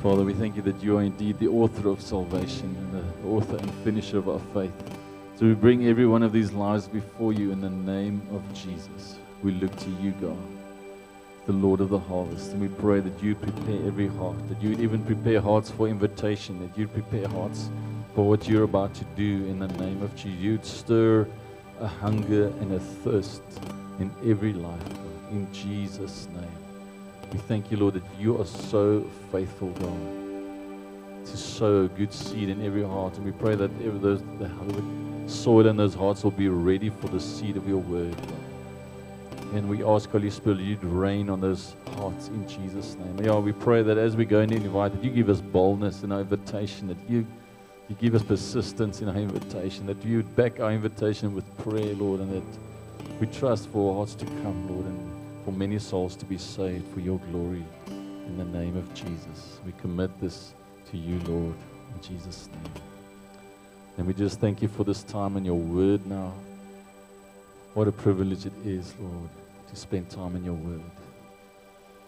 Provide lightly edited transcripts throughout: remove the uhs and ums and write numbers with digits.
Father, we thank you that you are indeed the author of salvation and the author and finisher of our faith. So we bring every one of these lives before you in the name of Jesus. We look to you, God, the Lord of the harvest. And we pray that you prepare every heart, that you even prepare hearts for invitation, that you prepare hearts for what you're about to do in the name of Jesus. You'd stir a hunger and a thirst in every life, God, in Jesus' name. We thank you, Lord, that you are so faithful, God, to sow good seed in every heart. And we pray that the soil in those hearts will be ready for the seed of your word, God. And we ask, Holy Spirit, you'd reign on those hearts in Jesus' name. And, we pray that as we go and invite, that you give us boldness in our invitation, that you give us persistence in our invitation, that you would back our invitation with prayer, Lord, and that we trust for hearts to come, Lord, and for many souls to be saved for your glory. In the name of Jesus, we commit this to you, Lord, in Jesus' name. And we just thank you for this time in your word now. What a privilege it is, Lord, to spend time in your word.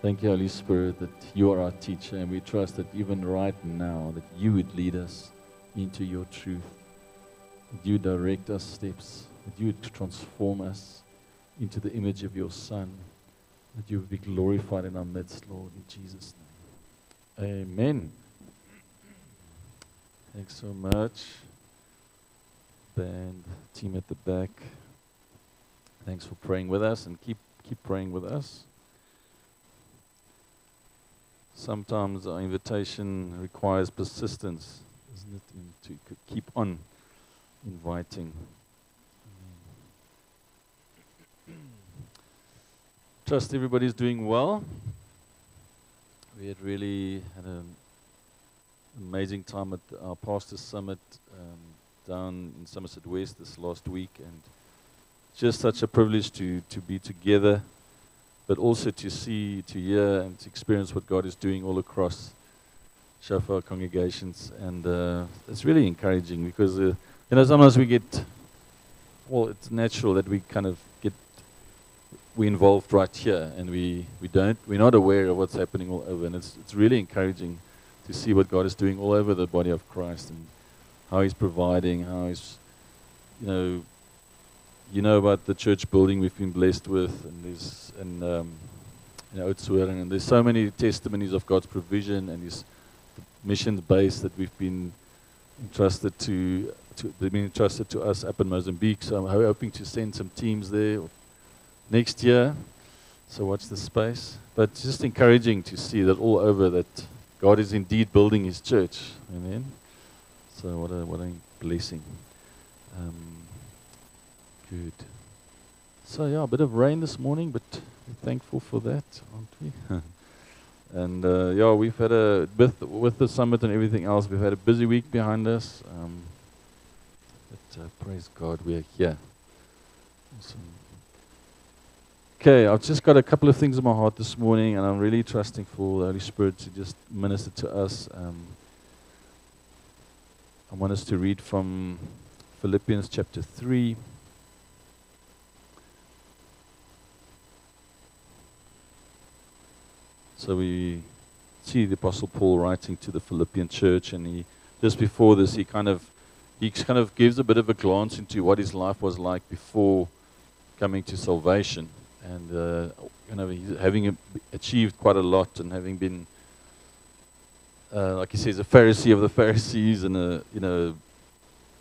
Thank you, Holy Spirit, that you are our teacher, and we trust that even right now that you would lead us into your truth, that you direct our steps, that you would transform us into the image of your Son, that you would be glorified in our midst, Lord, in Jesus' name. Amen. Thanks so much. Band, team at the back. Thanks for praying with us, and keep praying with us. Sometimes our invitation requires persistence, isn't it? And to keep on inviting. Trust everybody's doing well. We had an amazing time at our Pastor Summit down in Somerset West this last week, and just such a privilege to be together, but also to see, to hear, and to experience what God is doing all across Shofar congregations. And it's really encouraging because, sometimes we get, it's natural that we kind of we're involved right here, and we're not aware of what's happening all over. And it's really encouraging to see what God is doing all over the body of Christ, and how He's providing, how He's, you know about the church building we've been blessed with, and Oudtshoorn, and there's so many testimonies of God's provision and His mission base that we've been entrusted to us up in Mozambique. So I'm hoping to send some teams there next year, so watch the space. But it's just encouraging to see that all over that God is indeed building His church. Amen. So what a blessing. Good. So a bit of rain this morning, but we're thankful for that, aren't we? And we've had with the summit and everything else, we've had a busy week behind us. But praise God, we're here. Awesome. Okay, I've just got a couple of things in my heart this morning, and I'm really trusting for the Holy Spirit to just minister to us. I want us to read from Philippians chapter 3. So we see the Apostle Paul writing to the Philippian church, and just before this, he kind of gives a bit of a glance into what his life was like before coming to salvation. And he's having achieved quite a lot, and having been, like he says, a Pharisee of the Pharisees, and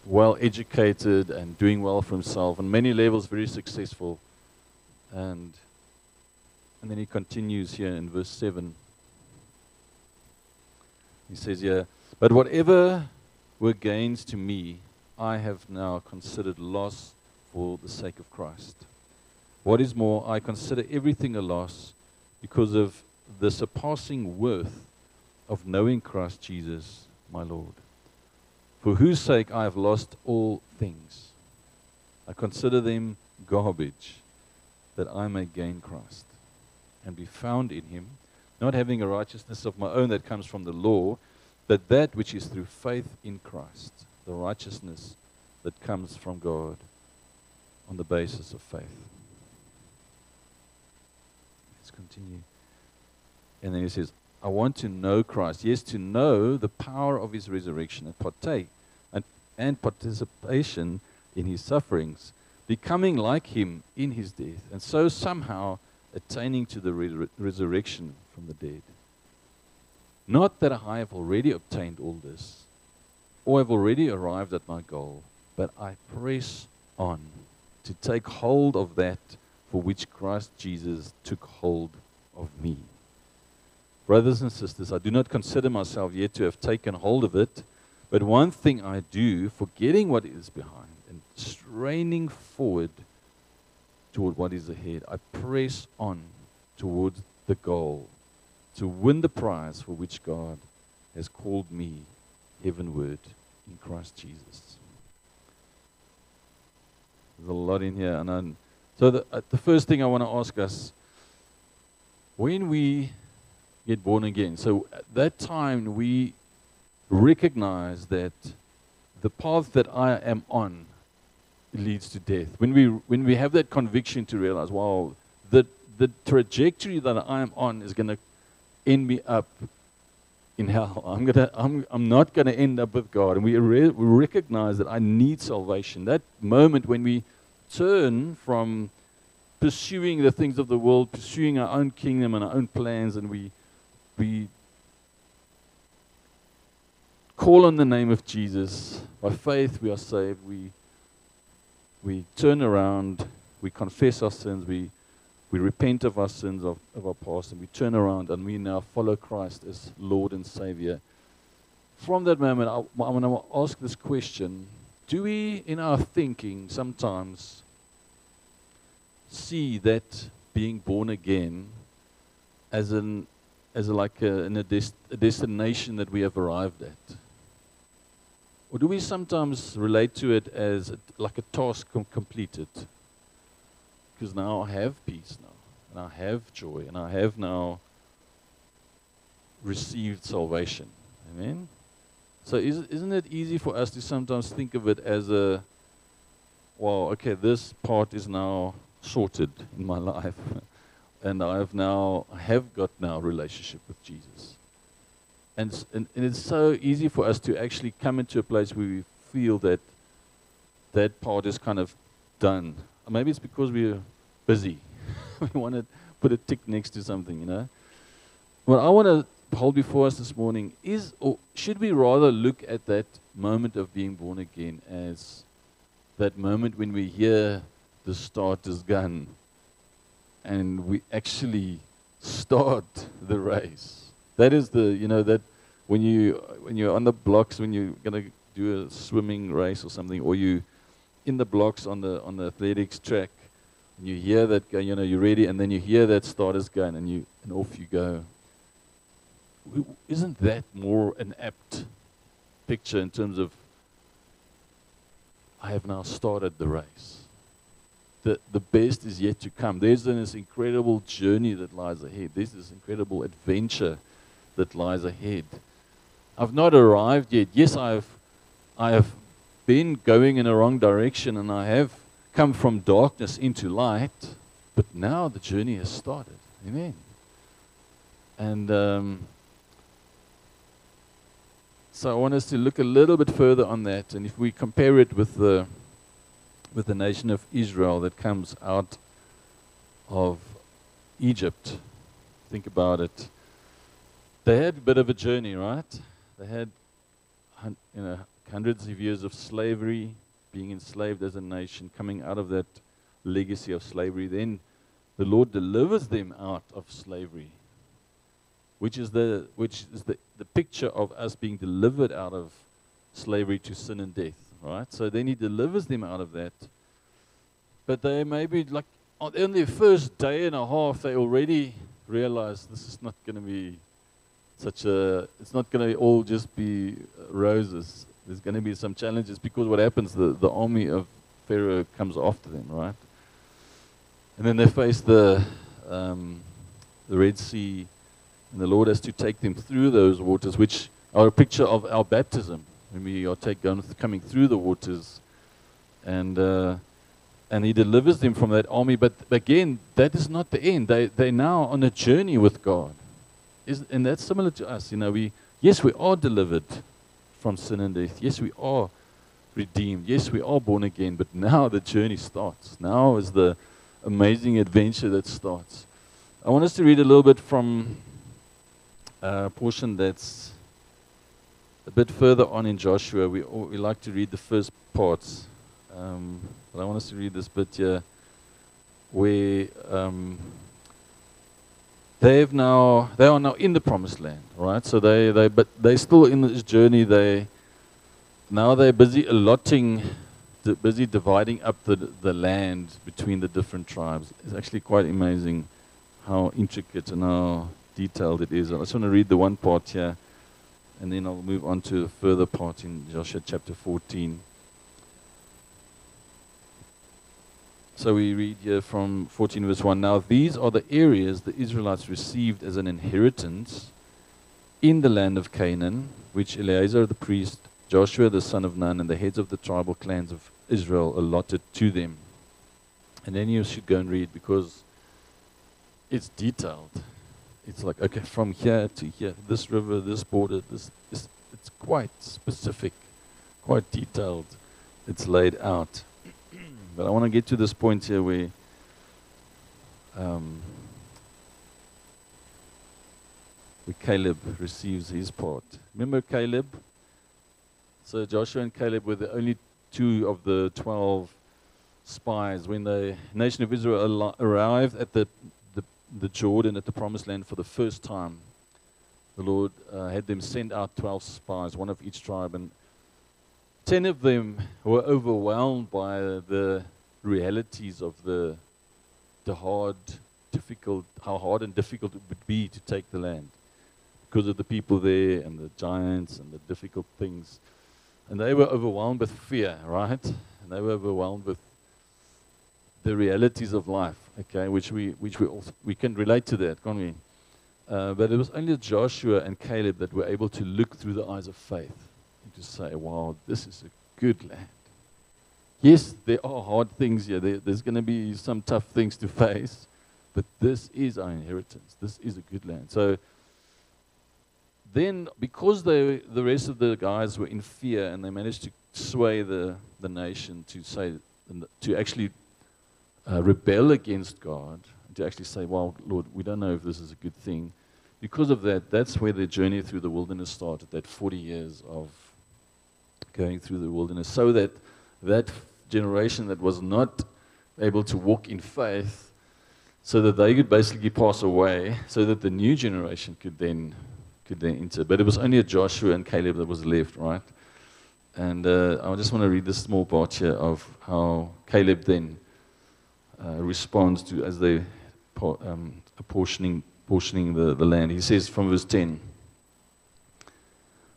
well educated and doing well for himself, on many levels very successful. And then he continues here in verse 7. He says here, "But whatever were gains to me, I have now considered loss for the sake of Christ. What is more, I consider everything a loss because of the surpassing worth of knowing Christ Jesus, my Lord, for whose sake I have lost all things. I consider them garbage, that I may gain Christ and be found in Him, not having a righteousness of my own that comes from the law, but that which is through faith in Christ, the righteousness that comes from God on the basis of faith." Let's continue. And then he says, I want to know Christ. Yes, to know the power of his resurrection and partake and participation in his sufferings, becoming like him in his death, and so somehow attaining to the resurrection from the dead. Not that I have already obtained all this, or have already arrived at my goal, but I press on to take hold of that for which Christ Jesus took hold of me. Brothers and sisters, I do not consider myself yet to have taken hold of it, but one thing I do, forgetting what is behind and straining forward toward what is ahead, I press on towards the goal, to win the prize for which God has called me heavenward in Christ Jesus. There's a lot in here. So the first thing I want to ask us, when we get born again, so at that time we recognize that the path that I am on leads to death. When we have that conviction to realize, wow, the trajectory that I am on is going to end me up in hell. I'm not going to end up with God. And we recognize that I need salvation. That moment when we turn from pursuing the things of the world, pursuing our own kingdom and our own plans, and we call on the name of Jesus. By faith we are saved. We turn around, we confess our sins, we repent of our sins of our past, and we turn around and we now follow Christ as Lord and Savior. From that moment, I want to ask this question: do we, in our thinking, sometimes see that being born again as a destination that we have arrived at? Or do we sometimes relate to it as like a task completed? Because now I have peace now, and I have joy, and I have now received salvation. Amen? So isn't it easy for us to sometimes think of it as well, okay, this part is now sorted in my life, and I have got now a relationship with Jesus. And it's so easy for us to actually come into a place where we feel that that part is kind of done. Or maybe it's because we're busy. We want to put a tick next to something, you know. What I want to hold before us this morning is, or should we rather look at that moment of being born again as that moment when we hear the starter's gun and we actually start the race? That is that when you're on the blocks, when you're going to do a swimming race or something, or you in the blocks on the athletics track, and you hear that gun, you're ready, and then you hear that starter's gun, and off you go. Isn't that more an apt picture in terms of I have now started the race? The best is yet to come. There's this incredible journey that lies ahead. There's this incredible adventure that lies ahead. I've not arrived yet. Yes, I have been going in a wrong direction, and I have come from darkness into light, but now the journey has started. Amen. And so I want us to look a little bit further on that, and if we compare it with the nation of Israel that comes out of Egypt, think about it. They had a bit of a journey, right? They had hundreds of years of slavery, being enslaved as a nation, coming out of that legacy of slavery. Then the Lord delivers them out of slavery, which is the picture of us being delivered out of slavery to sin and death, right? So then He delivers them out of that. But they maybe, like, on their first day and a half, they already realize this is not going to be it's not going to all just be roses. There's going to be some challenges, because what happens, the army of Pharaoh comes after them, right? And then they face the Red Sea, and the Lord has to take them through those waters, which are a picture of our baptism, when we are coming through the waters. And He delivers them from that army. But again, that is not the end. They're now on a journey with God. and that's similar to us. Yes, we are delivered from sin and death. Yes, we are redeemed. Yes, we are born again. But now the journey starts. Now is the amazing adventure that starts. I want us to read a little bit from a portion that's a bit further on in Joshua. We like to read the first parts. But I want us to read this bit here where they are now in the promised land, right? So but they're still in this journey. They're busy busy dividing up the land between the different tribes. It's actually quite amazing how intricate and how detailed it is. I just want to read the one part here, and then I'll move on to a further part in Joshua chapter 14. So we read here from 14 verse 1. Now these are the areas the Israelites received as an inheritance in the land of Canaan, which Eleazar the priest, Joshua the son of Nun, and the heads of the tribal clans of Israel allotted to them. And then you should go and read, because it's detailed. It's like, okay, from here to here, this river, this border, it's quite specific, quite detailed. It's laid out. But I want to get to this point here where Caleb receives his part. Remember Caleb? So Joshua and Caleb were the only two of the 12 spies when the nation of Israel arrived at the Jordan, at the promised land for the first time. The Lord had them send out 12 spies, one of each tribe, and 10 of them were overwhelmed by the realities of how hard and difficult it would be to take the land because of the people there and the giants and the difficult things. And they were overwhelmed with fear, right? And they were overwhelmed with the realities of life, okay, which we can relate to that, can't we? But it was only Joshua and Caleb that were able to look through the eyes of faith and to say, wow, this is a good land. Yes, there are hard things here. There's going to be some tough things to face, but this is our inheritance. This is a good land. So then, because the rest of the guys were in fear and they managed to sway the nation to actually rebel against God, to actually say, well, Lord, we don't know if this is a good thing. Because of that, that's where the journey through the wilderness started, that 40 years of going through the wilderness, so that generation that was not able to walk in faith, so that they could basically pass away, so that the new generation could then enter. But it was only a Joshua and Caleb that was left, right? And I just want to read this small part here of how Caleb then responds to as they portioning the land. He says from verse 10,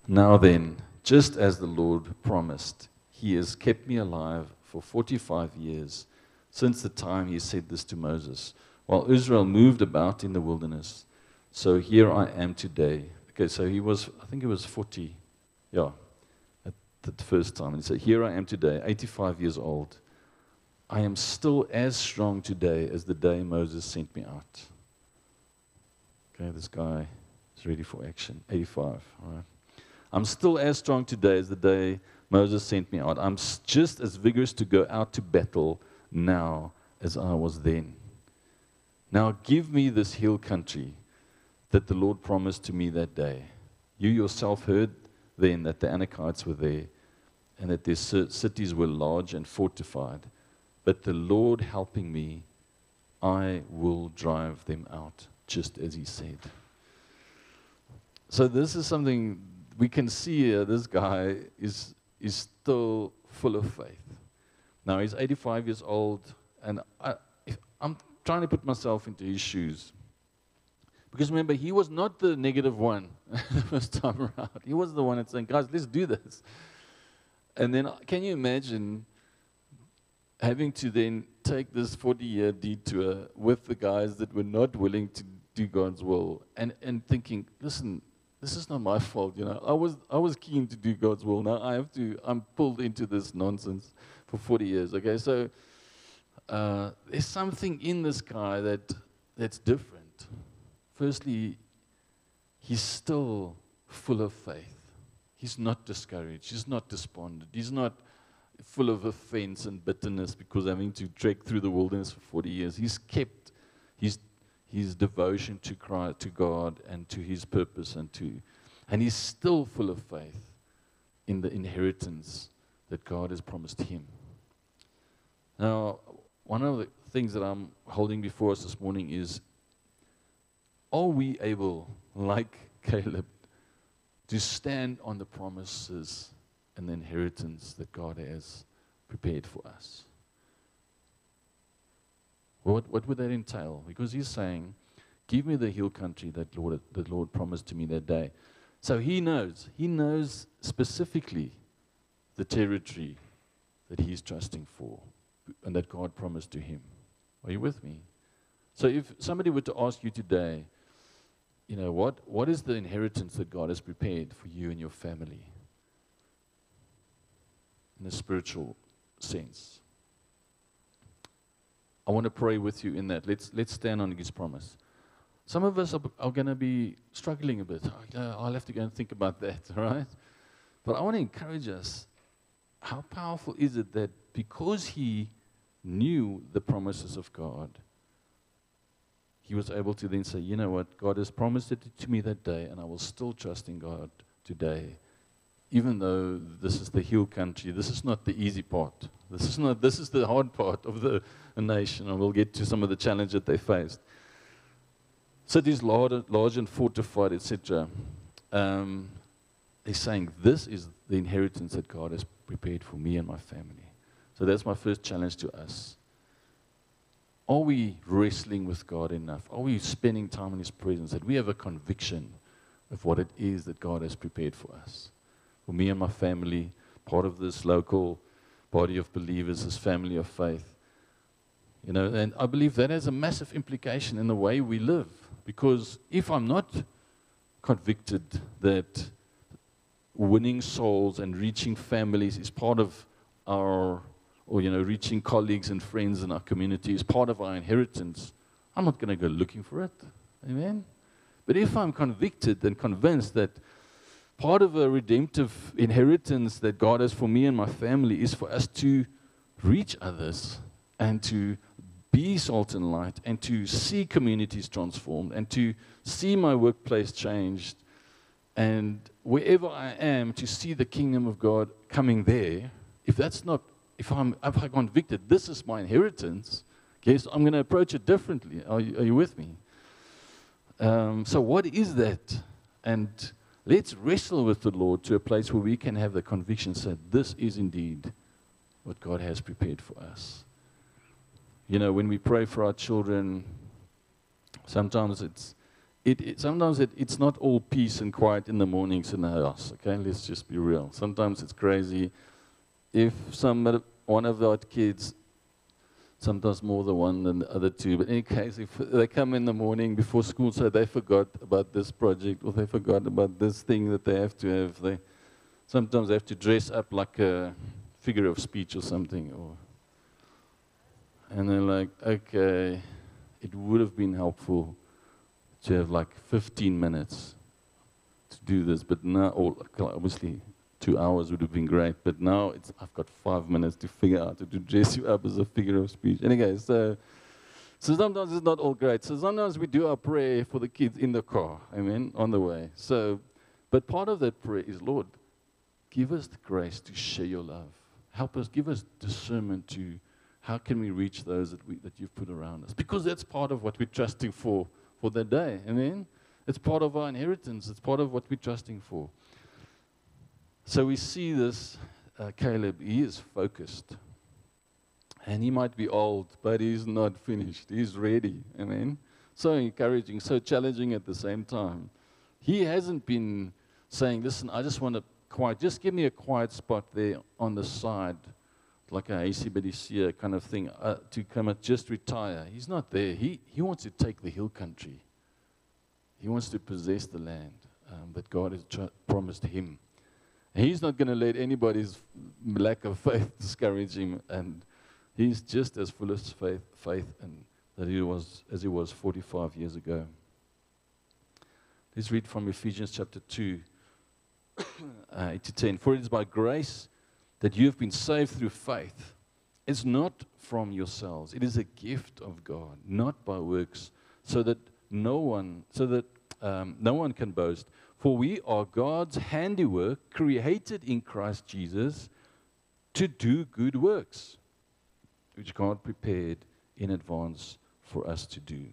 "Now then, just as the Lord promised, He has kept me alive for 45 years since the time He said this to Moses, while Israel moved about in the wilderness. So here I am today." Okay, so I think he was 40, at the first time. And he said, "Here I am today, 85 years old. I am still as strong today as the day Moses sent me out." Okay, this guy is ready for action. 85, all right. "I'm still as strong today as the day Moses sent me out. I'm just as vigorous to go out to battle now as I was then. Now give me this hill country that the Lord promised to me that day. You yourself heard then that the Anakites were there and that their cities were large and fortified. But the Lord helping me, I will drive them out, just as He said." So this is something we can see here. This guy is still full of faith. Now he's 85 years old, and I'm trying to put myself into his shoes. Because remember, he was not the negative one the first time around. He was the one that's saying, "Guys, let's do this." And then can you imagine having to then take this 40-year detour with the guys that were not willing to do God's will, and thinking, listen, this is not my fault, I was keen to do God's will. Now I'm pulled into this nonsense for 40 years. Okay, so there's something in this guy that's different. Firstly, he's still full of faith. He's not discouraged. He's not despondent. He's not full of offense and bitterness because having to trek through the wilderness for 40 years. He's kept his devotion to Christ, to God, and to his purpose, and he's still full of faith in the inheritance that God has promised him. Now, one of the things that I'm holding before us this morning is, are we able, like Caleb, to stand on the promises and the inheritance that God has prepared for us? What would that entail? Because he's saying, give me the hill country that the Lord promised to me that day. So he knows specifically the territory that he's trusting for and that God promised to him. Are you with me? So if somebody were to ask you today, what is the inheritance that God has prepared for you and your family in a spiritual sense? I want to pray with you in that. Let's stand on his promise. Some of us are going to be struggling a bit. I'll have to go and think about that, all right? But I want to encourage us. How powerful is it that because he knew the promises of God, he was able to then say, you know what, God has promised it to me that day, and I will still trust in God today, even though this is the hill country. This is not the easy part. This is the hard part of the nation, and we'll get to some of the challenges that they faced. Cities large and fortified, etc. They're saying, this is the inheritance that God has prepared for me and my family. So that's my first challenge to us. Are we wrestling with God enough? Are we spending time in his presence that we have a conviction of what it is that God has prepared for us? For me and my family, part of this local body of believers, this family of faith. And I believe that has a massive implication in the way we live. Because if I'm not convicted that winning souls and reaching families is part of reaching colleagues and friends in our community is part of our inheritance, I'm not going to go looking for it. Amen? But if I'm convicted and convinced that part of a redemptive inheritance that God has for me and my family is for us to reach others and to be salt and light and to see communities transformed and to see my workplace changed and wherever I am to see the kingdom of God coming there, if I'm convicted this is my inheritance, guess I'm going to approach it differently. Are you with me? So what is that? And let's wrestle with the Lord to a place where we can have the conviction that this is indeed what God has prepared for us. When we pray for our children, sometimes it's not all peace and quiet in the mornings in the house. Okay, let's just be real. Sometimes it's crazy. If one of our kids, sometimes more than one than the other two, but in any case, if they come in the morning before school, so they forgot about this project or they forgot about this thing that they have to have, sometimes they have to dress up like a figure of speech or something, and they're like, okay, it would have been helpful to have like 15 minutes to do this, but now, obviously 2 hours would have been great, but now I've got 5 minutes to figure out how to dress you up as a figure of speech. Anyway, so sometimes it's not all great. So sometimes we do our prayer for the kids in the car, amen, on the way. But part of that prayer is, Lord, give us the grace to share your love. Help us, give us discernment to how can we reach those that you've put around us? Because that's part of what we're trusting for that day. Amen? It's part of our inheritance. It's part of what we're trusting for. So we see this, Caleb, he is focused. And he might be old, but he's not finished. He's ready. Amen? So encouraging, so challenging at the same time. He hasn't been saying, listen, I just want just give me a quiet spot there on the side, like a ACBDC kind of thing, to come and just retire. He's not there. He wants to take the hill country. He wants to possess the land that God has promised him. And he's not going to let anybody's lack of faith discourage him. And he's just as full of faith and that he was as he was 45 years ago. Let's read from Ephesians chapter 2, 8 to 10. For it is by grace that you have been saved through faith. It's not from yourselves. It is a gift of God, not by works, so that no one can boast. For we are God's handiwork, created in Christ Jesus to do good works, which God prepared in advance for us to do.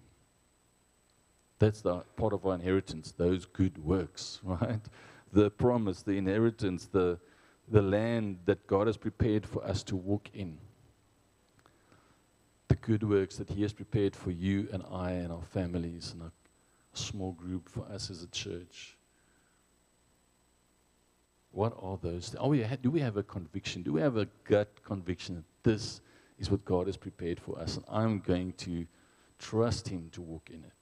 That's the part of our inheritance, those good works, right? The promise, the inheritance, the land that God has prepared for us to walk in. The good works that He has prepared for you and I and our families and a small group, for us as a church. What are those? Do we have a conviction? Do we have a gut conviction that this is what God has prepared for us, and I'm going to trust Him to walk in it?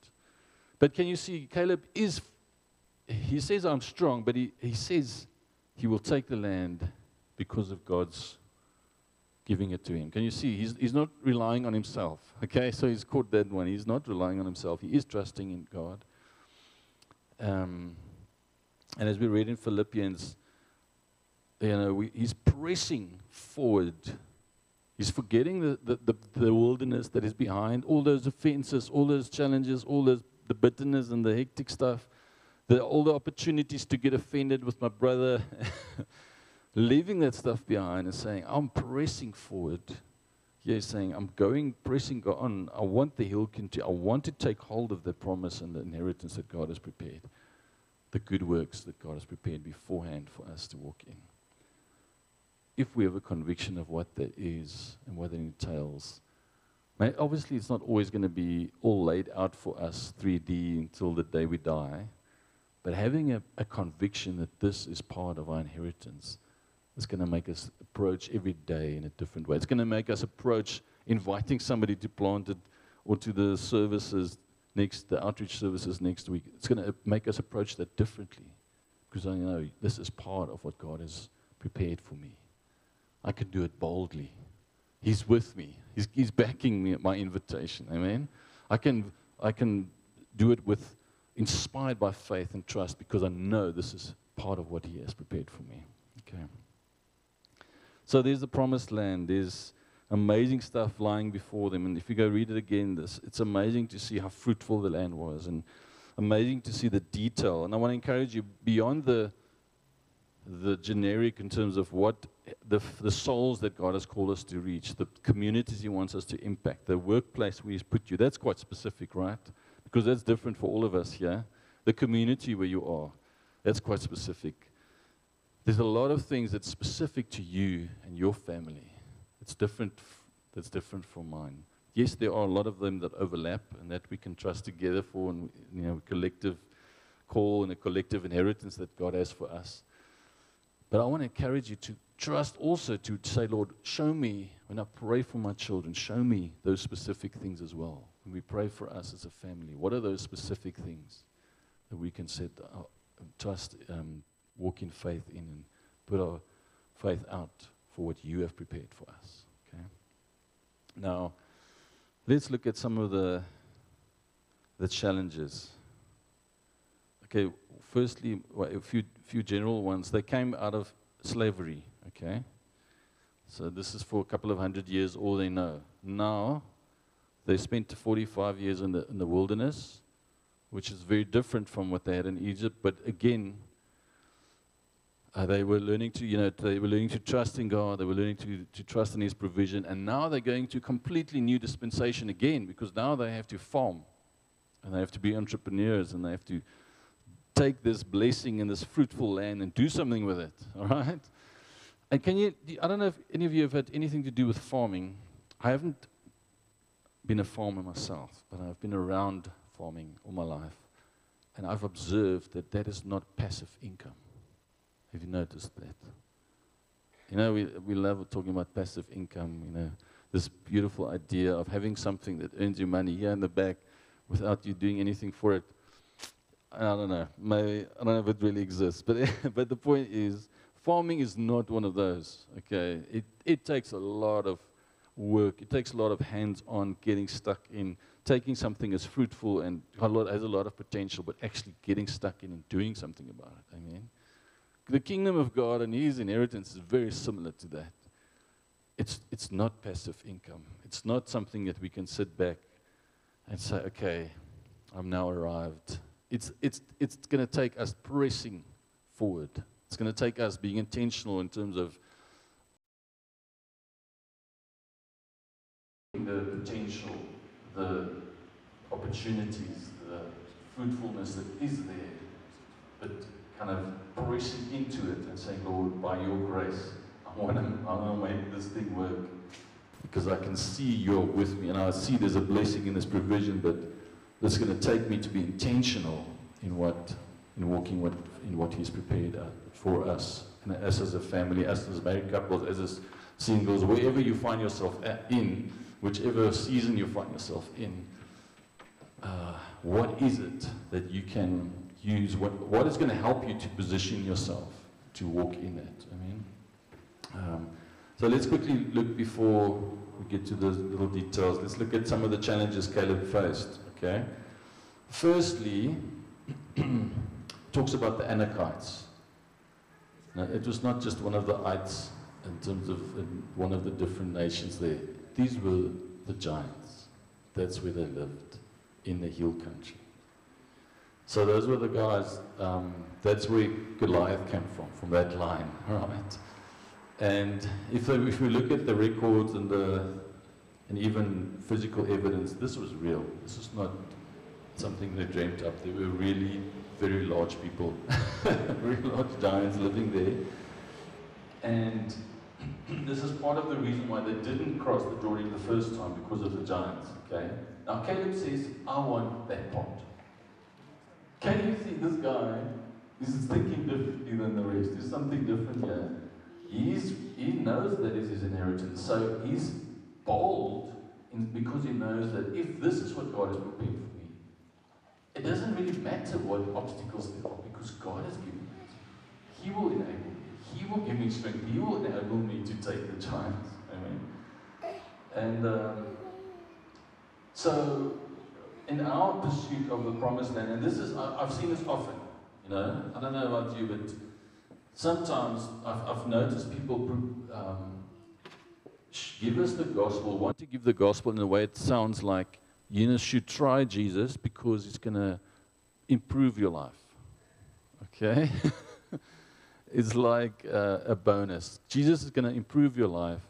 But can you see, Caleb he says, I'm strong, but he says he will take the land because of God's giving it to him. Can you see? He's not relying on himself. Okay, so he's caught that one. He's not relying on himself. He is trusting in God. And as we read in Philippians, he's pressing forward. He's forgetting the wilderness that is behind, all those offenses, all those challenges, the bitterness and the hectic stuff, all the opportunities to get offended with my brother, leaving that stuff behind and saying, I'm pressing forward. He's saying, pressing on. I want the hill continue. I want to take hold of the promise and the inheritance that God has prepared, the good works that God has prepared beforehand for us to walk in. If we have a conviction of what that is and what it entails, obviously it's not always going to be all laid out for us 3D until the day we die, but having a conviction that this is part of our inheritance is going to make us approach every day in a different way. It's going to make us approach inviting somebody to plant it or to the services the outreach services next week. It's going to make us approach that differently because I know this is part of what God has prepared for me. I can do it boldly. He's with me. He's backing me at my invitation. Amen. I can do it inspired by faith and trust because I know this is part of what He has prepared for me. Okay. So there's the promised land. There's amazing stuff lying before them. And if you go read it again, it's amazing to see how fruitful the land was and amazing to see the detail. And I want to encourage you beyond the generic in terms of what the souls that God has called us to reach, the communities He wants us to impact, the workplace where He's put you. That's quite specific, right? Because that's different for all of us here. The community where you are, that's quite specific. There's a lot of things that's specific to you and your family. It's different. That's different from mine. Yes, there are a lot of them that overlap and that we can trust together for, and a collective call and a collective inheritance that God has for us. But I want to encourage you to trust also, to say, Lord, show me, when I pray for my children, show me those specific things as well. When we pray for us as a family, what are those specific things that we can set, trust, walk in faith in, and put our faith out for what you have prepared for us? Okay. Now, let's look at some of the challenges. Okay, firstly, a few general ones. They came out of slavery, okay? So this is for a couple of 100 years, all they know. Now, they spent 45 years in the wilderness, which is very different from what they had in Egypt. But again, they were learning to trust in God. They were learning to trust in His provision. And now they're going to a completely new dispensation again, because now they have to farm, and they have to be entrepreneurs, and they have to take this blessing and this fruitful land and do something with it, all right? And I don't know if any of you have had anything to do with farming. I haven't been a farmer myself, but I've been around farming all my life. And I've observed that is not passive income. Have you noticed that? We love talking about passive income, this beautiful idea of having something that earns you money here in the back without you doing anything for it. I don't know. Maybe I don't know if it really exists, but the point is, farming is not one of those. Okay, it takes a lot of work. It takes a lot of hands-on, getting stuck in, taking something as fruitful and has a lot of potential, but actually getting stuck in and doing something about it. Amen. The kingdom of God and His inheritance is very similar to that. It's not passive income. It's not something that we can sit back and say, okay, I'm now arrived. It's going to take us pressing forward. It's going to take us being intentional in terms of the potential, the opportunities, the fruitfulness that is there, but kind of pressing into it and saying, Lord, by your grace, I want to make this thing work because I can see you're with me and I see there's a blessing in this provision, but it's going to take me to be intentional in walking in what He's prepared for us, and us as a family, us as married couples, as singles, wherever you find yourself in, whichever season you find yourself in. What is it that you can use? What is going to help you to position yourself to walk in that? So let's quickly look before we get to those little details. Let's look at some of the challenges Caleb faced. Okay. Firstly, talks about the Anakites. Now, it was not just one of the ites in terms of one of the different nations there. These were the giants. That's where they lived, in the hill country. So those were the guys, that's where Goliath came from that line, right? And if we look at the records and even physical evidence, this was real. This is not something they dreamt up. They were really very large people, very large giants living there. And this is part of the reason why they didn't cross the Jordan the first time, because of the giants, okay? Now Caleb says, I want that part. Can you see this guy is thinking differently than the rest? There's something different here. He knows that it's his inheritance, so he's bold because he knows that if this is what God has prepared for me, it doesn't really matter what obstacles there are, because God has given it. He will enable me. He will give me strength. He will enable me to take the giants. Amen. And so, in our pursuit of the promised land, and this is, I've seen this often, you know, I don't know about you, but sometimes I've noticed people give us the gospel, want to give the gospel in a way it sounds like you should try Jesus because it's going to improve your life. Okay? It's like a bonus. Jesus is going to improve your life.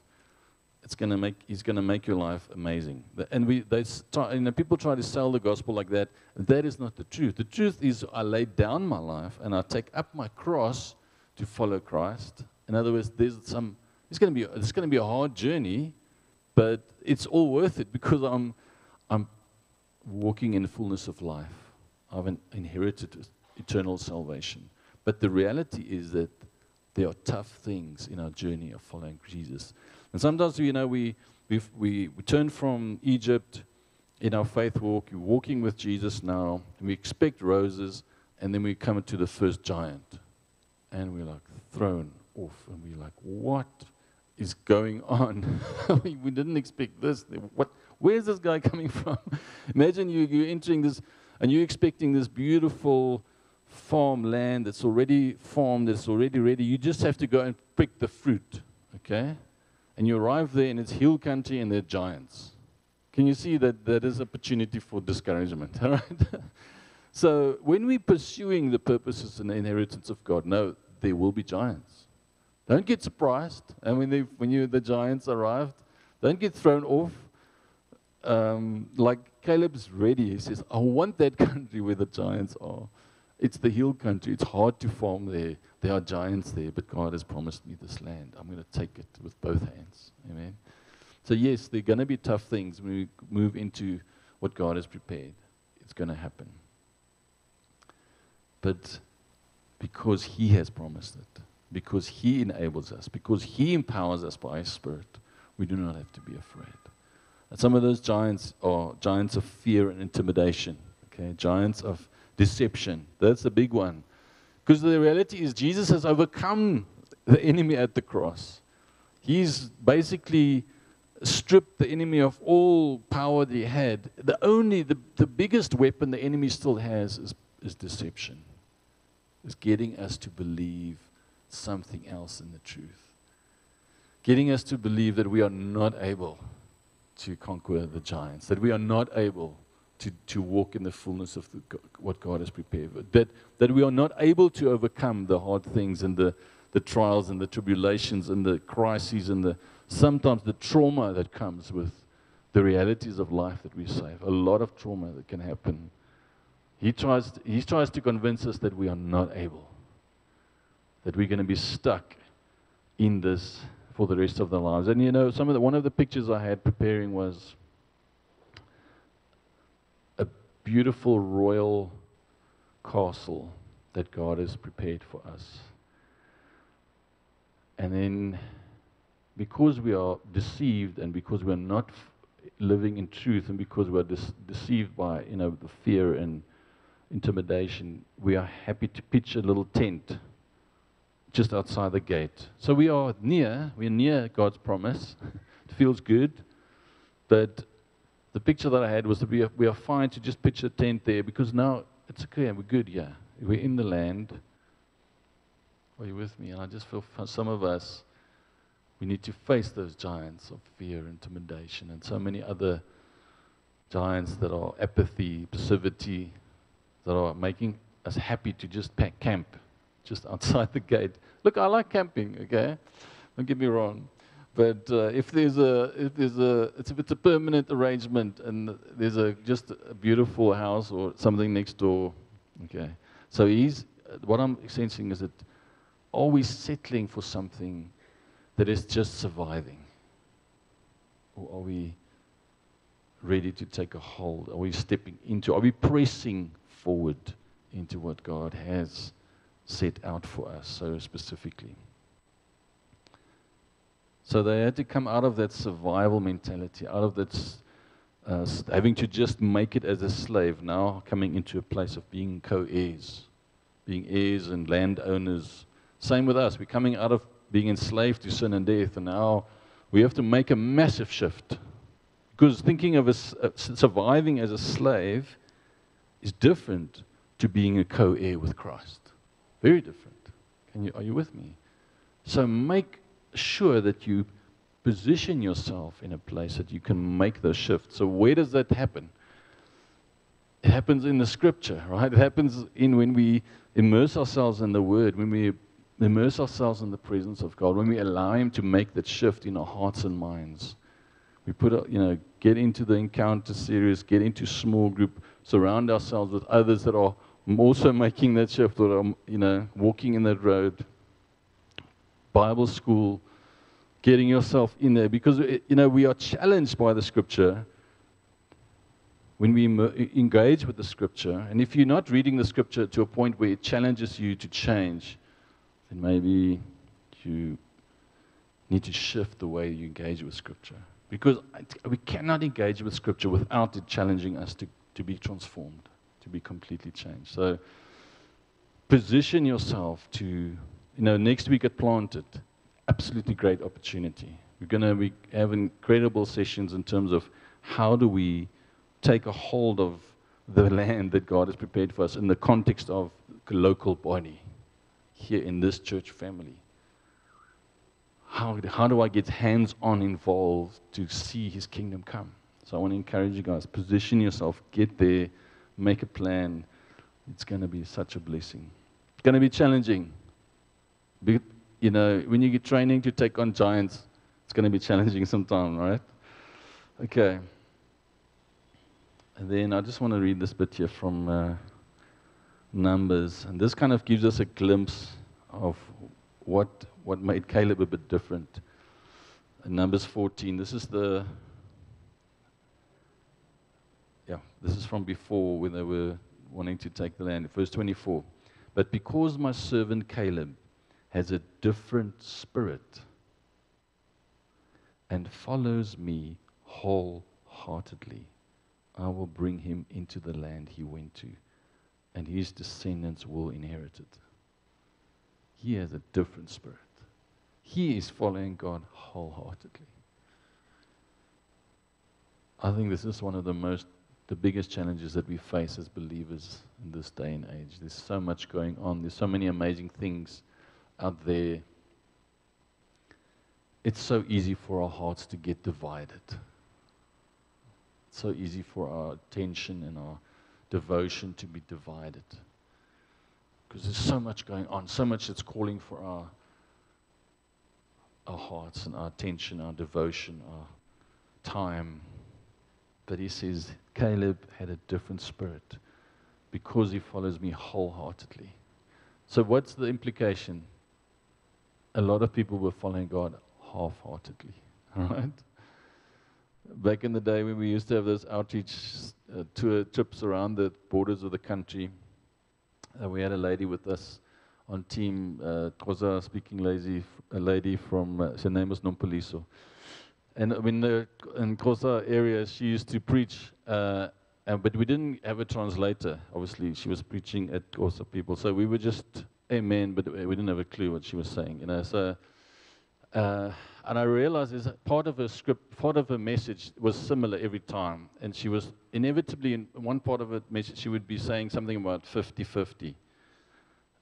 He's going to make your life amazing. And people try to sell the gospel like that. That is not the truth. The truth is, I lay down my life and I take up my cross to follow Christ. In other words, it's going to be a hard journey, but it's all worth it because I'm walking in the fullness of life. I've inherited eternal salvation. But the reality is that there are tough things in our journey of following Jesus. And sometimes, you know, we turn from Egypt in our faith walk, we're walking with Jesus now, and we expect roses, and then we come to the first giant. And we're like thrown off, and we're like, what is going on? We didn't expect this. Where's this guy coming from? Imagine you're entering this, and you're expecting this beautiful farmland that's already farmed, that's already ready. You just have to go and pick the fruit, okay? And you arrive there, and it's hill country, and there are giants. Can you see that that is opportunity for discouragement, all right? So when we're pursuing the purposes and the inheritance of God, no, there will be giants. Don't get surprised. And when the giants arrived, don't get thrown off. Like Caleb's ready. He says, I want that country where the giants are. It's the hill country. It's hard to farm there. There are giants there, but God has promised me this land. I'm going to take it with both hands. Amen. So yes, there are going to be tough things when we move into what God has prepared. It's going to happen. But because He has promised it, because He enables us, because He empowers us by His Spirit, we do not have to be afraid. And some of those giants are giants of fear and intimidation, okay? Giants of deception. That's the big one. Because the reality is Jesus has overcome the enemy at the cross. He's basically stripped the enemy of all power that he had, the biggest weapon the enemy still has is deception. Is getting us to believe something else in the truth. Getting us to believe that we are not able to conquer the giants, that we are not able to walk in the fullness of what God has prepared, that we are not able to overcome the hard things and the trials and the tribulations and the crises and sometimes the trauma that comes with the realities of life that we save. A lot of trauma that can happen. He tries to convince us that we are not able, that we're going to be stuck in this for the rest of their lives. And you know, one of the pictures I had preparing was a beautiful royal castle that God has prepared for us. And then, because we are deceived and because we're not living in truth and because we're deceived by, you know, the fear and intimidation, we are happy to pitch a little tent just outside the gate. So we're near God's promise. It feels good. But the picture that I had was that we are fine to just pitch a tent there because now it's okay and we're good, yeah. We're in the land. Are you with me? And I just feel for some of us, we need to face those giants of fear, intimidation, and so many other giants that are apathy, passivity, that are making us happy to just camp just outside the gate. Look, I like camping, okay? Don't get me wrong. But if it's a permanent arrangement and there's just a beautiful house or something next door, okay? So what I'm sensing is that are we settling for something that is just surviving? Or are we ready to take a hold? Are we are we pressing forward into what God has set out for us so specifically? So they had to come out of that survival mentality, out of that having to just make it as a slave, now coming into a place of being co-heirs, being heirs and landowners. Same with us. We're coming out of being enslaved to sin and death, and now we have to make a massive shift. Because thinking of surviving as a slave is different to being a co-heir with Christ. Very different. Are you with me? So make sure that you position yourself in a place that you can make those shifts. So where does that happen? It happens in the Scripture, right? It happens when we immerse ourselves in the Word, when we immerse ourselves in the presence of God, when we allow Him to make that shift in our hearts and minds. We get into the encounter series, get into small group, surround ourselves with others that are also making that shift or are, walking in that road. Bible school, getting yourself in there, because we are challenged by the Scripture when we engage with the Scripture. And if you're not reading the Scripture to a point where it challenges you to change, then maybe you need to shift the way you engage with Scripture. Because we cannot engage with Scripture without it challenging us to be transformed, to be completely changed. So position yourself to, next week at Planted, absolutely great opportunity. We're going to have incredible sessions in terms of how do we take a hold of the land that God has prepared for us in the context of the local body here in this church family. How do I get hands-on involved to see His kingdom come? So I want to encourage you guys, position yourself, get there, make a plan. It's going to be such a blessing. It's going to be challenging. When you get training to take on giants, it's going to be challenging sometime, right? Okay. And then I just want to read this bit here from Numbers. And this kind of gives us a glimpse of what made Caleb a bit different. In Numbers 14, this is from before when they were wanting to take the land. Verse 24. But because my servant Caleb has a different spirit and follows me wholeheartedly, I will bring him into the land he went to, and his descendants will inherit it. He has a different spirit. He is following God wholeheartedly. I think this is one of the biggest challenges that we face as believers in this day and age. There's so much going on. There's so many amazing things out there. It's so easy for our hearts to get divided. It's so easy for our attention and our devotion to be divided. Because there's so much going on, so much that's calling for our hearts and our attention, our devotion, our time. But he says, Caleb had a different spirit because he follows me wholeheartedly. So what's the implication? A lot of people were following God half-heartedly, all right? Back in the day when we used to have those outreach tour trips around the borders of the country, we had a lady with us on team, Xhosa speaking a lady from, her name was Nompoliso. And in the Xhosa area, she used to preach, but we didn't have a translator, obviously. She was preaching at Xhosa people. So we were just, amen, but we didn't have a clue what she was saying, you know. So, and I realized is that part of her script, part of her message was similar every time. And she was inevitably, in one part of her message, she would be saying something about 50-50.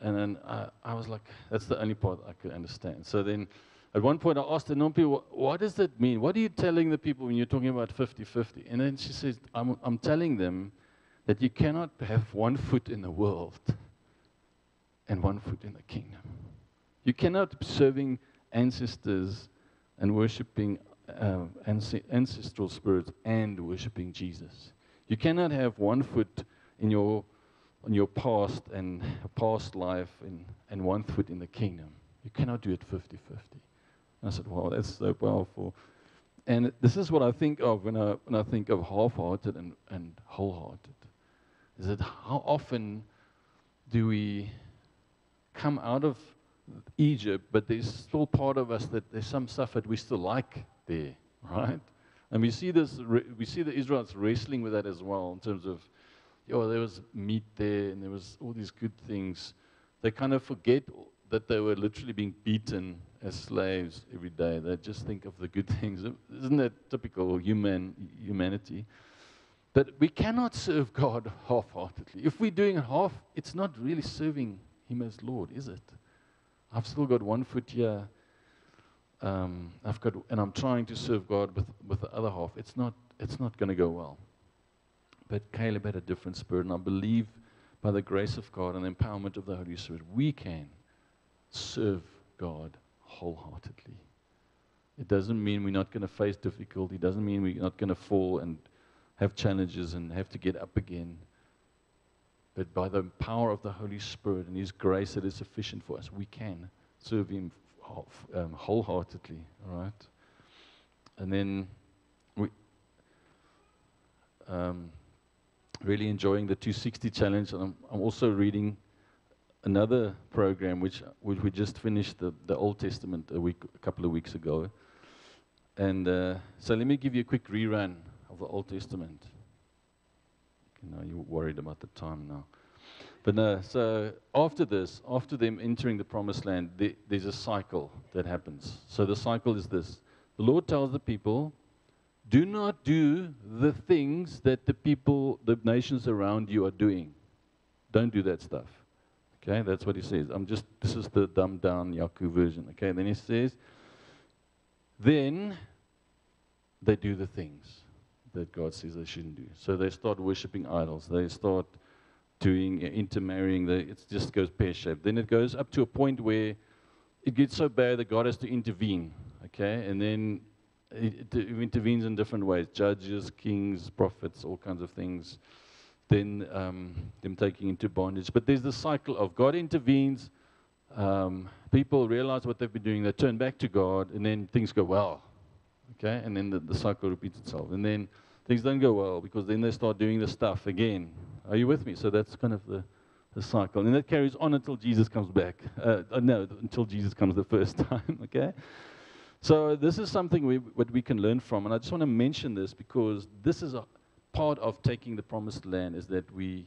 And then I was like, that's the only part I could understand. So then at one point I asked her, Nompi, what does that mean? What are you telling the people when you're talking about 50-50? And then she says, I'm telling them that you cannot have one foot in the world and one foot in the kingdom. You cannot be serving ancestors and worshiping ancestral spirits and worshiping Jesus. You cannot have one foot in your past and past life and one foot in the kingdom. You cannot do it 50-50. I said, wow, that's so powerful. And this is what I think of when I think of half-hearted and wholehearted. Is that how often do we come out of Egypt, but there's still part of us that there's some stuff that we still like there, right? And we see this, we see the Israelites wrestling with that as well in terms of, there was meat there and there was all these good things. They kind of forget that they were literally being beaten as slaves every day. They just think of the good things. Isn't that typical humanity? But we cannot serve God half-heartedly. If we're doing half, it's not really serving Him as Lord, is it? I've still got one foot here. And I'm trying to serve God with the other half. It's not going to go well. But Caleb had a different spirit, and I believe by the grace of God and the empowerment of the Holy Spirit, we can serve God wholeheartedly. It doesn't mean we're not going to face difficulty. It doesn't mean we're not going to fall and have challenges and have to get up again. But by the power of the Holy Spirit and His grace that is sufficient for us, we can serve Him wholeheartedly, all right? And then we really enjoying the 260 challenge. And I'm also reading another program which we just finished, the Old Testament a couple of weeks ago. And so let me give you a quick rerun of the Old Testament. You know, you're worried about the time now. But no, so after this, after them entering the promised land, there's a cycle that happens. So the cycle is this. The Lord tells the people, do not do the things that the nations around you are doing. Don't do that stuff. Okay, that's what He says. This is the dumbed down Yaku version. Okay, then He says, then they do the things that God says they shouldn't do. So they start worshiping idols. They start doing intermarrying. It just goes pear-shaped. Then it goes up to a point where it gets so bad that God has to intervene. Okay, and then it intervenes in different ways. Judges, kings, prophets, all kinds of things. Then them taking into bondage. But there's the cycle of God intervenes. People realize what they've been doing. They turn back to God, and then things go well. Okay, and then the cycle repeats itself. And then things don't go well because then they start doing the stuff again. Are you with me? So that's kind of the cycle. And that carries on until Jesus comes back. Until Jesus comes the first time. Okay. So this is something what we can learn from. And I just want to mention this because this is a part of taking the promised land is that we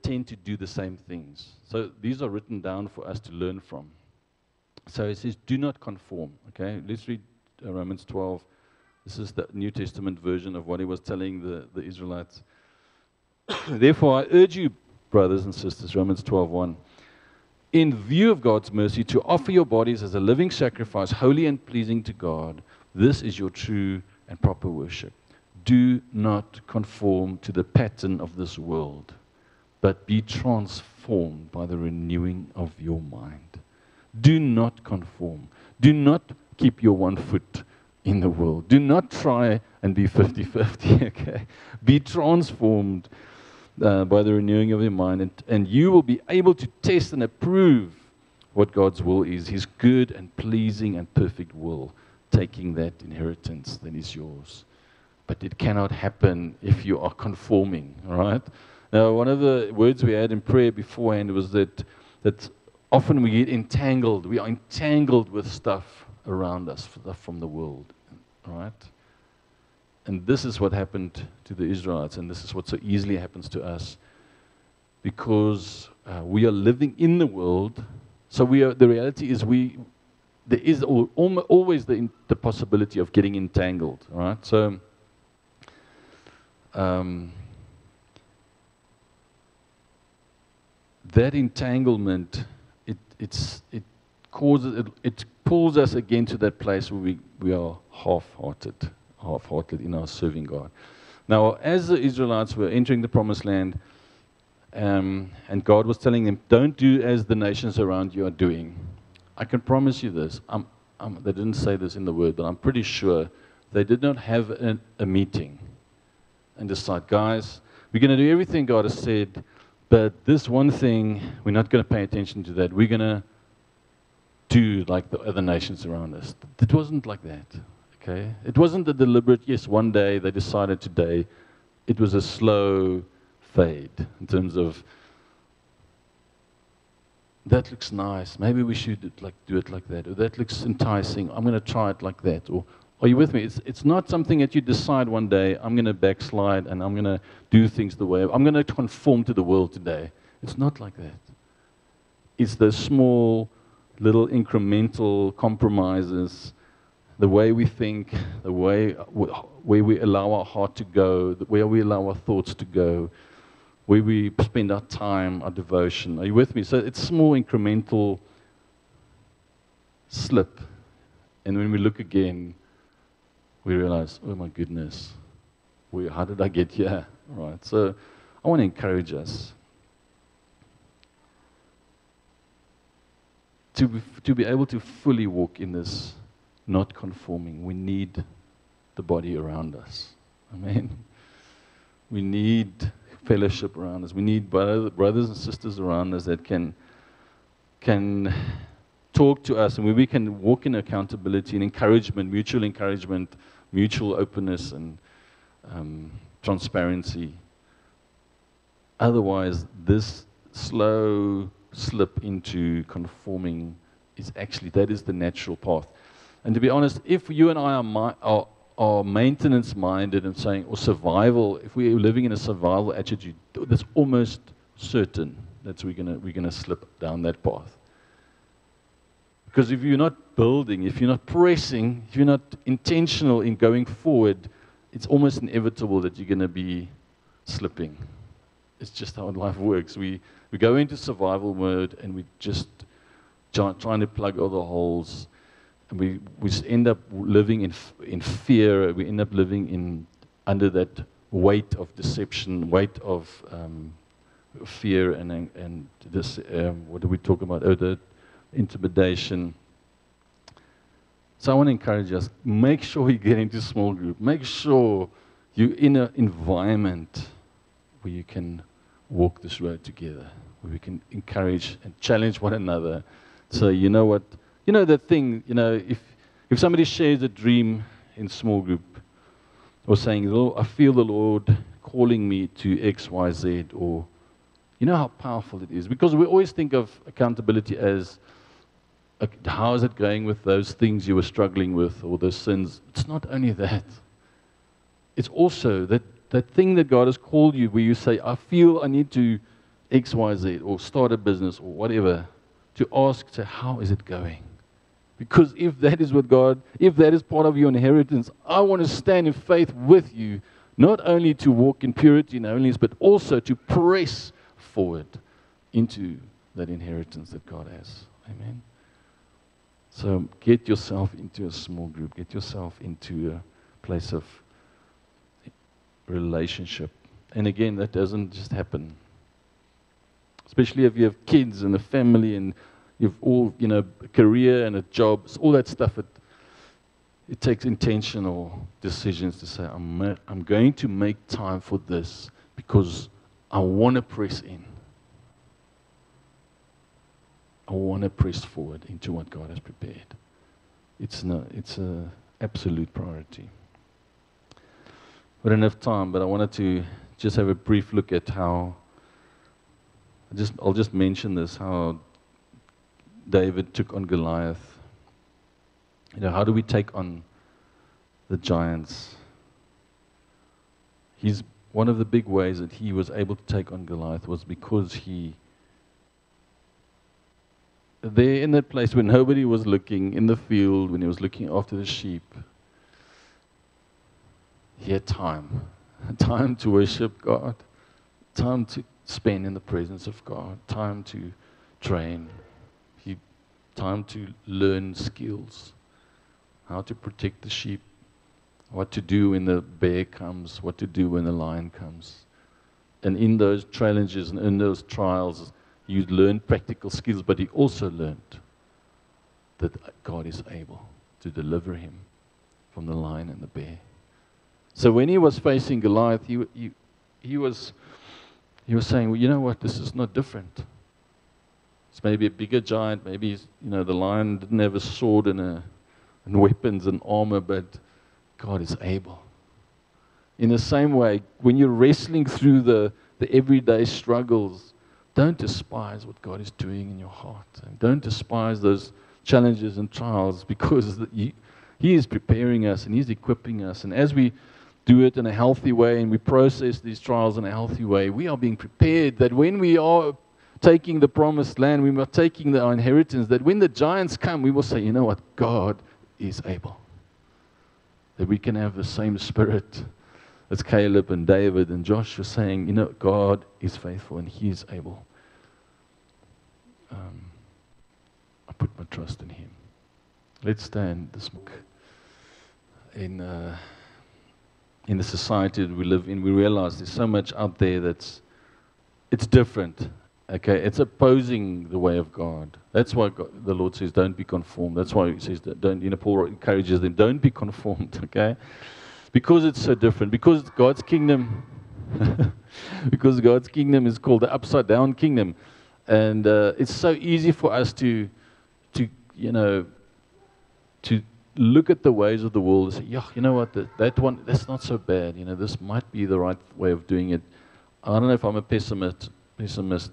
tend to do the same things. So these are written down for us to learn from. So it says, do not conform. Okay, let's read Romans 12, This is the New Testament version of what he was telling the Israelites. Therefore, I urge you, brothers and sisters, Romans 12:1, in view of God's mercy, to offer your bodies as a living sacrifice, holy and pleasing to God. This is your true and proper worship. Do not conform to the pattern of this world, but be transformed by the renewing of your mind. Do not conform. Do not keep your one foot in the world. Do not try and be 50-50, okay? Be transformed by the renewing of your mind, and you will be able to test and approve what God's will is, His good and pleasing and perfect will, taking that inheritance that is yours. But it cannot happen if you are conforming, all right? Now, one of the words we had in prayer beforehand was that often we get entangled. We are entangled with stuff around us, stuff from the world, all right? And this is what happened to the Israelites, and this is what so easily happens to us, because we are living in the world. So the reality is there is always the possibility of getting entangled, all right? So that entanglement, it pulls us again to that place where we are half-hearted in our serving God. Now, as the Israelites were entering the promised land, and God was telling them, don't do as the nations around you are doing. I can promise you this. They didn't say this in the word, but I'm pretty sure they did not have a meeting and decide, guys, we're going to do everything God has said, but this one thing, we're not going to pay attention to that. We're going to do like the other nations around us. It wasn't like that. Okay? It wasn't a deliberate, yes, one day they decided today. It was a slow fade in terms of, that looks nice. Maybe we should do it like that. Or that looks enticing. I'm going to try it like that. Or, are you with me? It's not something that you decide one day, I'm going to backslide and I'm going to do things the way, I'm going to conform to the world today. It's not like that. It's the small, little incremental compromises, the way we think, the way where we allow our heart to go, where we allow our thoughts to go, where we spend our time, our devotion. Are you with me? So it's small incremental slip. And when we look again, we realize, oh my goodness, how did I get here? All right. So I want to encourage us to be able to fully walk in this not conforming. We need the body around us. Amen. We need fellowship around us. We need brothers and sisters around us that can talk to us, and where we can walk in accountability and encouragement, mutual openness, and transparency. Otherwise, this slow slip into conforming that is the natural path. And to be honest, if you and I are maintenance-minded and saying, or survival, if we're living in a survival attitude, that's almost certain that we're gonna slip down that path. Because if you're not building, if you're not pressing, if you're not intentional in going forward, it's almost inevitable that you're going to be slipping. It's just how life works. We go into survival mode and we just trying to plug all the holes. And we end up living in fear. We end up living under that weight of deception, weight of fear, and this. What do we talk about? The intimidation. So I want to encourage us, make sure you get into a small group. Make sure you're in an environment where you can walk this road together, where we can encourage and challenge one another. So you know what, that thing, if somebody shares a dream in small group, or saying, I feel the Lord calling me to X, Y, Z, or you know how powerful it is. Because we always think of accountability as, how is it going with those things you were struggling with, or those sins? It's not only that. It's also that thing that God has called you, where you say, I feel I need to X, Y, Z, or start a business, or whatever, to ask, how is it going? Because if that is what God, if that is part of your inheritance, I want to stand in faith with you, not only to walk in purity and holiness, but also to press forward into that inheritance that God has. Amen. So get yourself into a small group. Get yourself into a place of relationship. And again, that doesn't just happen. Especially if you have kids and a family and you've all, a career and a job, all that stuff. It takes intentional decisions to say, I'm going to make time for this because I want to press in. I want to press forward into what God has prepared. It's an absolute priority. We don't have time, but I wanted to just have a brief look at how, I'll just mention this, how David took on Goliath. How do we take on the giants? One of the big ways that he was able to take on Goliath was because there in that place when nobody was looking, in the field, when he was looking after the sheep, he had time to worship God, time to spend in the presence of God, time to train, time to learn skills, how to protect the sheep, what to do when the bear comes, what to do when the lion comes. And in those challenges and in those trials, you learn practical skills, but he also learned that God is able to deliver him from the lion and the bear. So when he was facing Goliath, he was saying, well, you know what, this is not different. It's maybe a bigger giant, maybe the lion didn't have a sword and weapons and armor, but God is able. In the same way, when you're wrestling through the everyday struggles, don't despise what God is doing in your heart. And don't despise those challenges and trials, because He is preparing us and He's equipping us. And as we do it in a healthy way and we process these trials in a healthy way, we are being prepared that when we are taking the promised land, we are taking our inheritance, that when the giants come, we will say, you know what, God is able. That we can have the same spirit as Caleb and David and Joshua, saying, God is faithful and He is able. I put my trust in Him. Let's stand this book. In the society that we live in, we realize there's so much out there it's different. Okay, it's opposing the way of God. That's why the Lord says, don't be conformed. That's why He says that Paul encourages them, don't be conformed. Okay, because it's so different. Because God's kingdom, because God's kingdom is called the upside down kingdom, and it's so easy for us to look at the ways of the world and say, yeah, you know what, that one, that's not so bad. This might be the right way of doing it. I don't know if I'm a pessimist,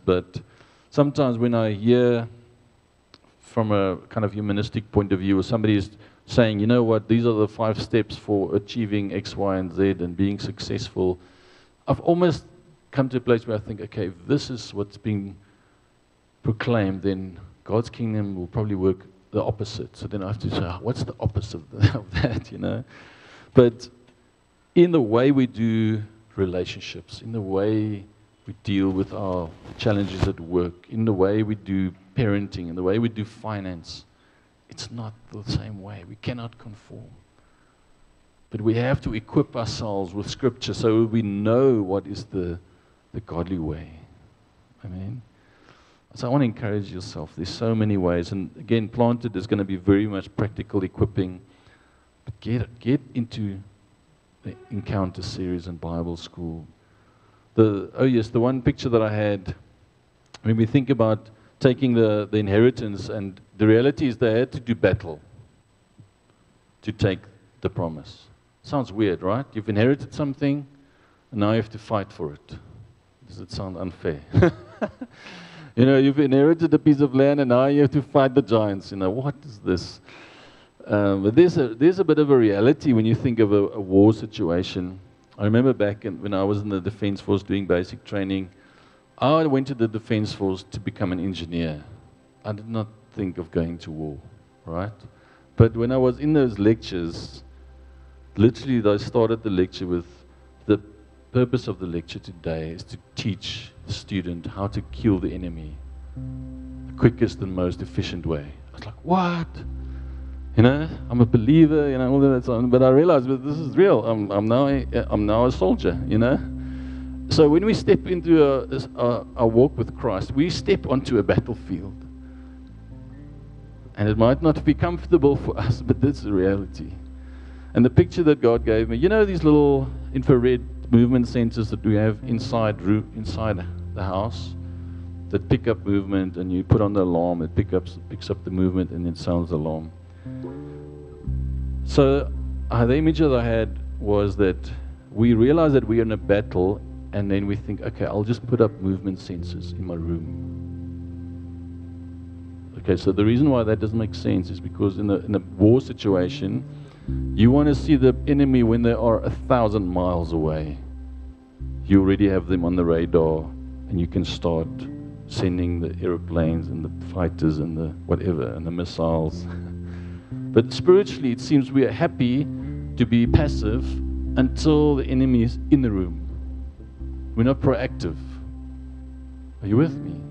but sometimes when I hear from a kind of humanistic point of view, or somebody is saying, you know what, these are the 5 steps for achieving X, Y, and Z and being successful, I've almost come to a place where I think, okay, if this is what's being proclaimed, then God's kingdom will probably work the opposite. So then I have to say, what's the opposite of that, But in the way we do relationships, in the way we deal with our challenges at work, in the way we do parenting, in the way we do finance, it's not the same way. We cannot conform. But we have to equip ourselves with Scripture so we know what is the godly way. Amen. So I want to encourage yourself. There's so many ways. And again, Planted is going to be very much practical equipping. But get into the Encounter series and Bible school. The one picture that I had, when we think about taking the inheritance, and the reality is they had to do battle to take the promise. Sounds weird, right? You've inherited something, and now you have to fight for it. Does it sound unfair? You've inherited a piece of land, and now you have to fight the giants. What is this? But there's a bit of a reality when you think of a war situation. I remember back when I was in the Defense Force doing basic training, I went to the Defense Force to become an engineer. I did not think of going to war. right? But when I was in those lectures, literally I started the lecture with the purpose of the lecture today is to teach the student how to kill the enemy the quickest and most efficient way. I was like, what? I'm a believer, all that. But I realized that this is real. I'm now a soldier, So when we step into a walk with Christ, we step onto a battlefield. And it might not be comfortable for us, but that's the reality. And the picture that God gave me, these little infrared movement sensors that we have inside the house that pick up movement, and you put on the alarm, it picks up the movement, and it sounds the alarm. So the image that I had was that we realize that we are in a battle, and then we think, okay, I'll just put up movement sensors in my room. Okay, so the reason why that doesn't make sense is because in a war situation, you want to see the enemy when they are 1,000 miles away. You already have them on the radar, and you can start sending the airplanes and the fighters and the whatever and the missiles. But spiritually, it seems we are happy to be passive until the enemy is in the room. We're not proactive. Are you with me?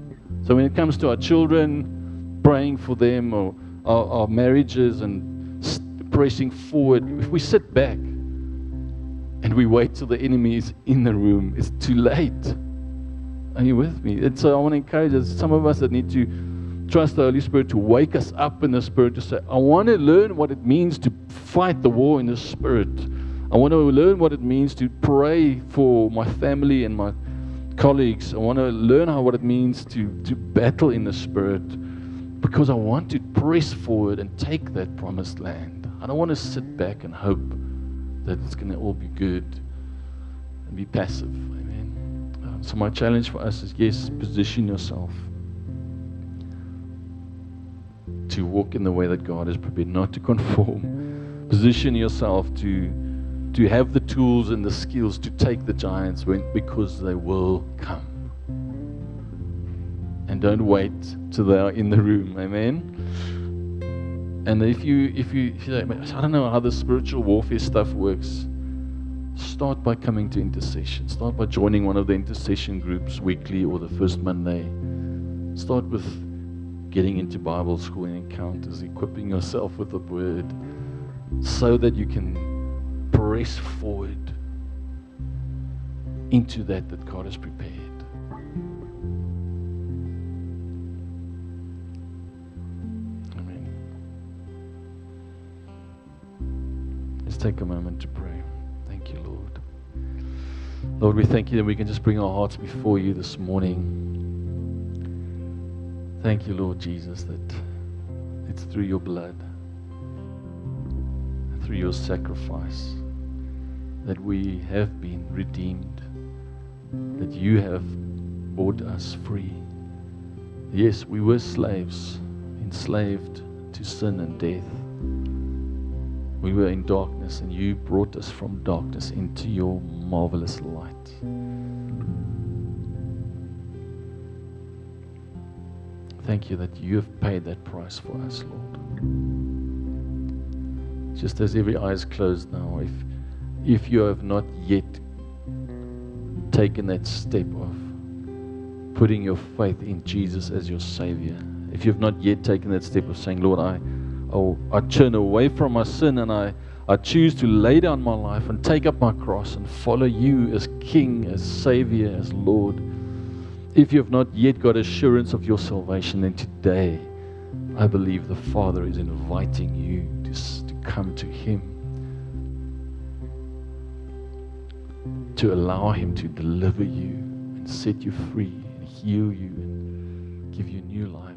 So when it comes to our children, praying for them, or our marriages and pressing forward, if we sit back and we wait till the enemy is in the room, it's too late. Are you with me? And so I want to encourage us, some of us that need to trust the Holy Spirit to wake us up in the Spirit, to say, I want to learn what it means to fight the war in the Spirit. I want to learn what it means to pray for my family and my colleagues. I want to learn what it means to battle in the Spirit, because I want to press forward and take that promised land. I don't want to sit back and hope that it's going to all be good and be passive. Amen. So my challenge for us is, yes, position yourself to walk in the way that God has prepared, not to conform. Position yourself to have the tools and the skills to take the giants because they will come. And don't wait till they are in the room. Amen. And if you say, I don't know how the spiritual warfare stuff works, start by coming to intercession. Start by joining one of the intercession groups weekly or the first Monday. Start with getting into Bible school and encounters, equipping yourself with the Word, so that you can press forward into that God has prepared. Amen. Let's take a moment to pray. Thank you, Lord. Lord, we thank you that we can just bring our hearts before you this morning. Thank you, Lord Jesus, that it's through your blood, through your sacrifice, that we have been redeemed, that you have bought us free. Yes, we were slaves, enslaved to sin and death. We were in darkness, and you brought us from darkness into your marvelous light. Thank you that you have paid that price for us, Lord. Just as every eye is closed now, if you have not yet taken that step of putting your faith in Jesus as your Savior, if you've not yet taken that step of saying, Lord, I turn away from my sin, and I choose to lay down my life and take up my cross and follow you as King, as Savior, as Lord. If you have not yet got assurance of your salvation, then today I believe the Father is inviting you to come to Him, to allow Him to deliver you and set you free and heal you and give you new life.